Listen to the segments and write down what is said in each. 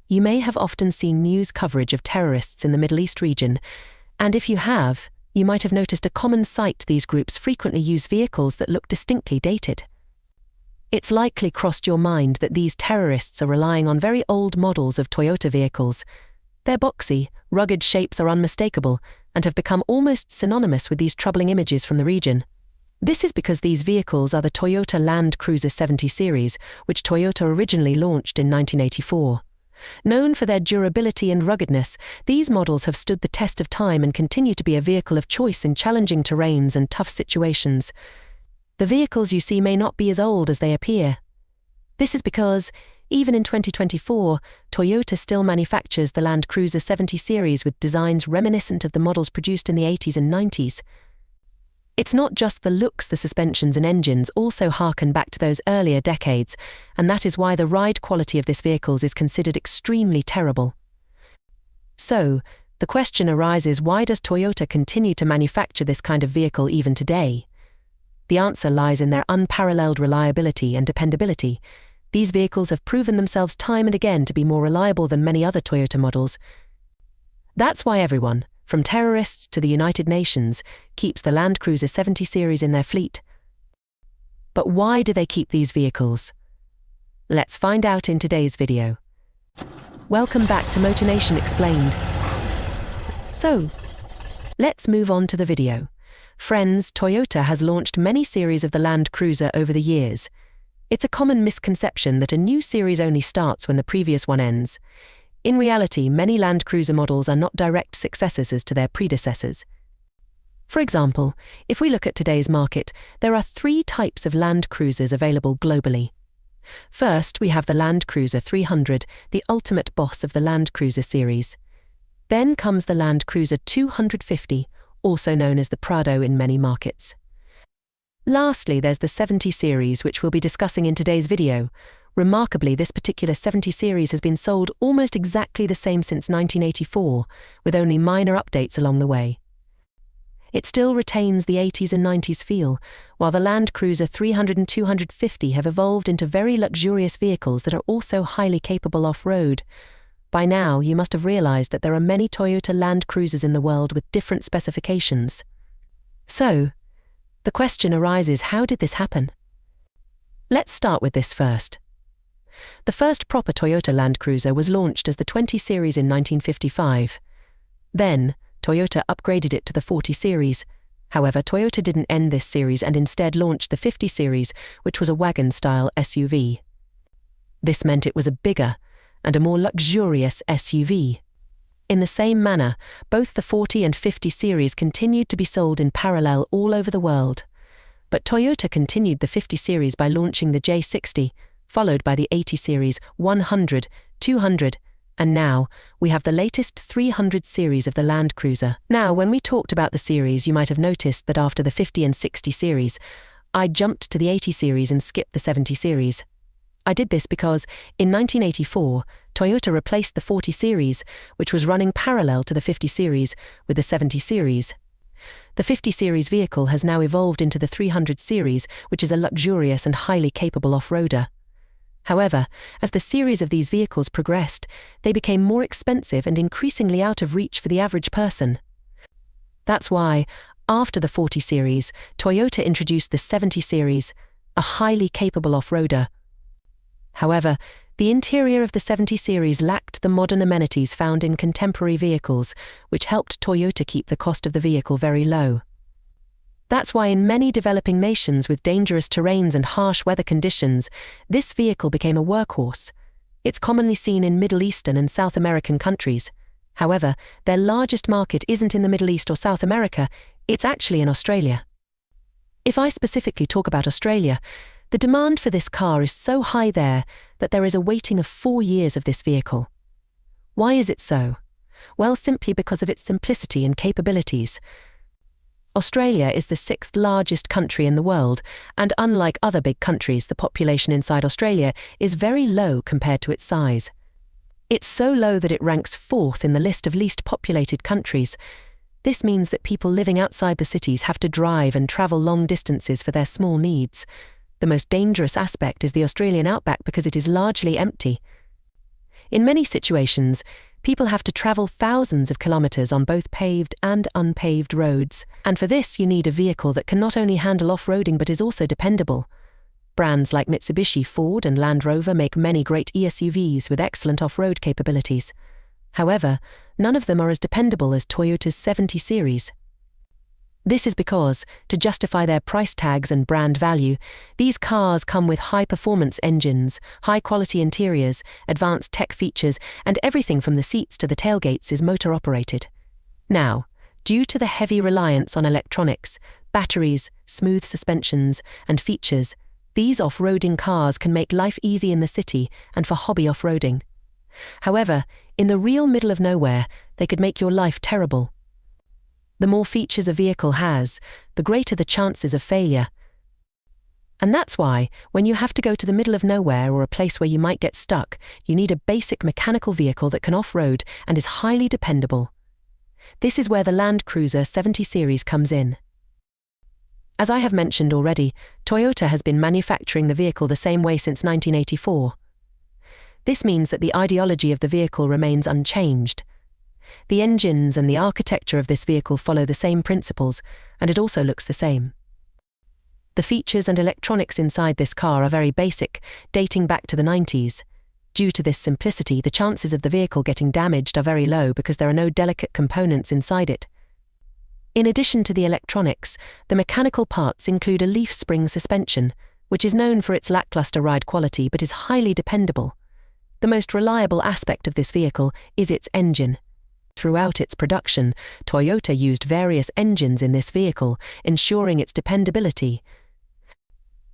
You may have often seen news coverage of terrorists in the Middle East region, and if you have, you might have noticed a common sight: these groups frequently use vehicles that look distinctly dated. It's likely crossed your mind that these terrorists are relying on very old models of Toyota vehicles. Their boxy, rugged shapes are unmistakable and have become almost synonymous with these troubling images from the region. This is because these vehicles are the Toyota Land Cruiser 70 series, which Toyota originally launched in 1984. Known for their durability and ruggedness, these models have stood the test of time and continue to be a vehicle of choice in challenging terrains and tough situations. The vehicles you see may not be as old as they appear. This is because, even in 2024, Toyota still manufactures the Land Cruiser 70 series with designs reminiscent of the models produced in the 80s and 90s. It's not just the looks, the suspensions and engines also harken back to those earlier decades, and that is why the ride quality of this vehicle is considered extremely terrible. So, the question arises: why does Toyota continue to manufacture this kind of vehicle even today? The answer lies in their unparalleled reliability and dependability. These vehicles have proven themselves time and again to be more reliable than many other Toyota models. That's why everyone, from terrorists to the United Nations, keeps the Land Cruiser 70 series in their fleet. But why do they keep these vehicles? Let's find out in today's video. Welcome back to MotorNation Explained. So, let's move on to the video. Friends, Toyota has launched many series of the Land Cruiser over the years. It's a common misconception that a new series only starts when the previous one ends. In reality, many Land Cruiser models are not direct successors to their predecessors. For example, if we look at today's market, there are 3 types of Land Cruisers available globally. First, we have the Land Cruiser 300, the ultimate boss of the Land Cruiser series. Then comes the Land Cruiser 250, also known as the Prado in many markets. Lastly, there's the 70 series, which we'll be discussing in today's video. Remarkably, this particular 70 series has been sold almost exactly the same since 1984, with only minor updates along the way. It still retains the 80s and 90s feel, while the Land Cruiser 300 and 250 have evolved into very luxurious vehicles that are also highly capable off-road. By now, you must have realized that there are many Toyota Land Cruisers in the world with different specifications. So, the question arises: how did this happen? Let's start with this first. The first proper Toyota Land Cruiser was launched as the 20 series in 1955. Then, Toyota upgraded it to the 40 series. However, Toyota didn't end this series and instead launched the 50 series, which was a wagon-style SUV. This meant it was a bigger and a more luxurious SUV. In the same manner, both the 40 and 50 series continued to be sold in parallel all over the world. But Toyota continued the 50 series by launching the J60, followed by the 80 series, 100, 200, and now we have the latest 300 series of the Land Cruiser. Now, when we talked about the series, you might have noticed that after the 50 and 60 series, I jumped to the 80 series and skipped the 70 series. I did this because, in 1984, Toyota replaced the 40 series, which was running parallel to the 50 series, with the 70 series. The 50 series vehicle has now evolved into the 300 series, which is a luxurious and highly capable off-roader. However, as the series of these vehicles progressed, they became more expensive and increasingly out of reach for the average person. That's why, after the 40 series, Toyota introduced the 70 series, a highly capable off-roader. However, the interior of the 70 series lacked the modern amenities found in contemporary vehicles, which helped Toyota keep the cost of the vehicle very low. That's why in many developing nations with dangerous terrains and harsh weather conditions, this vehicle became a workhorse. It's commonly seen in Middle Eastern and South American countries. However, their largest market isn't in the Middle East or South America, it's actually in Australia. If I specifically talk about Australia, the demand for this car is so high there that there is a waiting of 4 years of this vehicle. Why is it so? Well, simply because of its simplicity and capabilities. Australia is the 6th largest country in the world, and unlike other big countries, the population inside Australia is very low compared to its size. It's so low that it ranks 4th in the list of least populated countries. This means that people living outside the cities have to drive and travel long distances for their small needs. The most dangerous aspect is the Australian outback because it is largely empty. In many situations, people have to travel thousands of kilometers on both paved and unpaved roads, and for this you need a vehicle that can not only handle off-roading but is also dependable. Brands like Mitsubishi, Ford, and Land Rover make many great eSUVs with excellent off-road capabilities. However, none of them are as dependable as Toyota's 70 series. This is because, to justify their price tags and brand value, these cars come with high-performance engines, high-quality interiors, advanced tech features, and everything from the seats to the tailgates is motor-operated. Now, due to the heavy reliance on electronics, batteries, smooth suspensions, and features, these off-roading cars can make life easy in the city and for hobby off-roading. However, in the real middle of nowhere, they could make your life terrible. The more features a vehicle has, the greater the chances of failure. And that's why, when you have to go to the middle of nowhere or a place where you might get stuck, you need a basic mechanical vehicle that can off-road and is highly dependable. This is where the landcruiser 70 series comes in. As I have mentioned already, Toyota has been manufacturing the vehicle the same way since 1984. This means that the ideology of the vehicle remains unchanged. The engines and the architecture of this vehicle follow the same principles, and it also looks the same. The features and electronics inside this car are very basic, dating back to the 90s. Due to this simplicity, the chances of the vehicle getting damaged are very low because there are no delicate components inside it. In addition to the electronics, the mechanical parts include a leaf spring suspension, which is known for its lackluster ride quality but is highly dependable. The most reliable aspect of this vehicle is its engine. Throughout its production, Toyota used various engines in this vehicle, ensuring its dependability.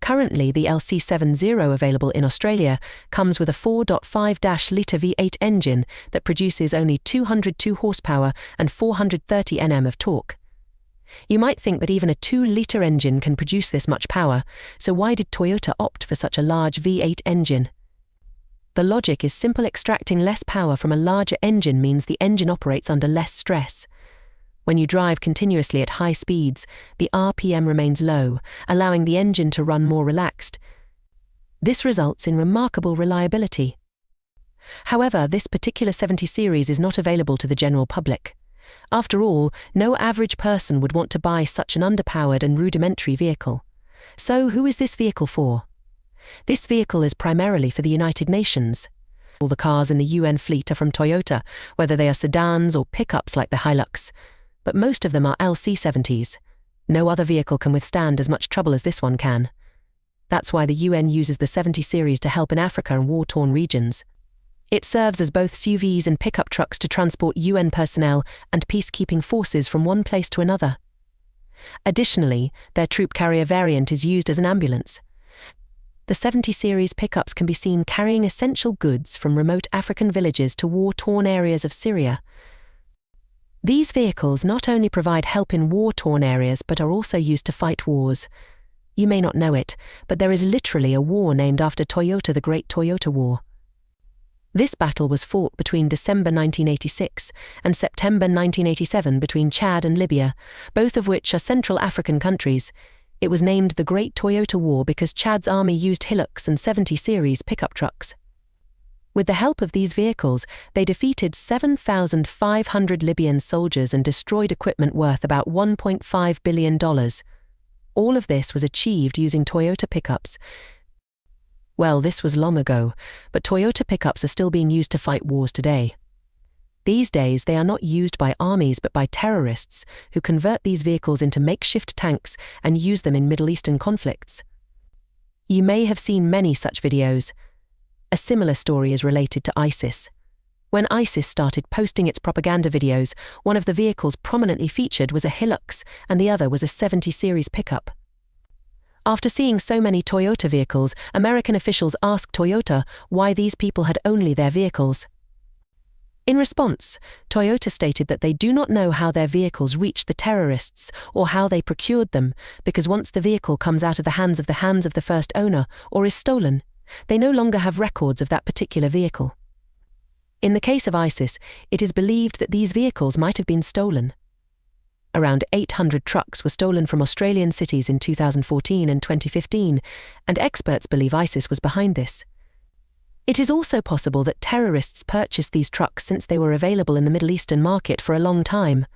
Currently, the LC70 available in Australia comes with a 4.5-litre V8 engine that produces only 202 horsepower and 430 Nm of torque. You might think that even a 2-litre engine can produce this much power, so why did Toyota opt for such a large V8 engine? The logic is simple: extracting less power from a larger engine means the engine operates under less stress. When you drive continuously at high speeds, the RPM remains low, allowing the engine to run more relaxed. This results in remarkable reliability. However, this particular 70 series is not available to the general public. After all, no average person would want to buy such an underpowered and rudimentary vehicle. So, who is this vehicle for? This vehicle is primarily for the United Nations. All the cars in the UN fleet are from Toyota, whether they are sedans or pickups like the Hilux, but most of them are LC70s. No other vehicle can withstand as much trouble as this one can. That's why the UN uses the 70 series to help in Africa and war-torn regions. It serves as both SUVs and pickup trucks to transport UN personnel and peacekeeping forces from one place to another. Additionally, their troop carrier variant is used as an ambulance. The 70 series pickups can be seen carrying essential goods from remote African villages to war-torn areas of Syria. These vehicles not only provide help in war-torn areas but are also used to fight wars. You may not know it, but there is literally a war named after Toyota, the Great Toyota War. This battle was fought between December 1986 and September 1987 between Chad and Libya, both of which are Central African countries. It was named the Great Toyota War because Chad's army used Hilux and 70 series pickup trucks. With the help of these vehicles, they defeated 7,500 Libyan soldiers and destroyed equipment worth about $1.5 billion. All of this was achieved using Toyota pickups. Well, this was long ago, but Toyota pickups are still being used to fight wars today. These days, they are not used by armies but by terrorists, who convert these vehicles into makeshift tanks and use them in Middle Eastern conflicts. You may have seen many such videos. A similar story is related to ISIS. When ISIS started posting its propaganda videos, one of the vehicles prominently featured was a Hilux and the other was a 70 series pickup. After seeing so many Toyota vehicles, American officials asked Toyota why these people had only their vehicles. In response, Toyota stated that they do not know how their vehicles reached the terrorists or how they procured them, because once the vehicle comes out of the hands of the first owner or is stolen, they no longer have records of that particular vehicle. In the case of ISIS, it is believed that these vehicles might have been stolen. Around 800 trucks were stolen from Australian cities in 2014 and 2015, and experts believe ISIS was behind this. It is also possible that terrorists purchased these trucks since they were available in the Middle Eastern market for a long time.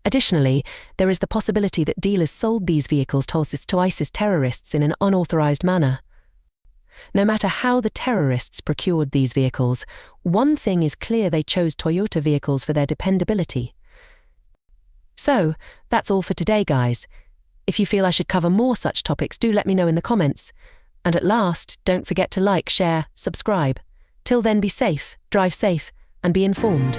Additionally, there is the possibility that dealers sold these vehicles to ISIS terrorists in an unauthorized manner. No matter how the terrorists procured these vehicles, one thing is clear: they chose Toyota vehicles for their dependability. So, that's all for today, guys. If you feel I should cover more such topics, do let me know in the comments. And at last, don't forget to like, share, subscribe. Till then, be safe, drive safe, and be informed.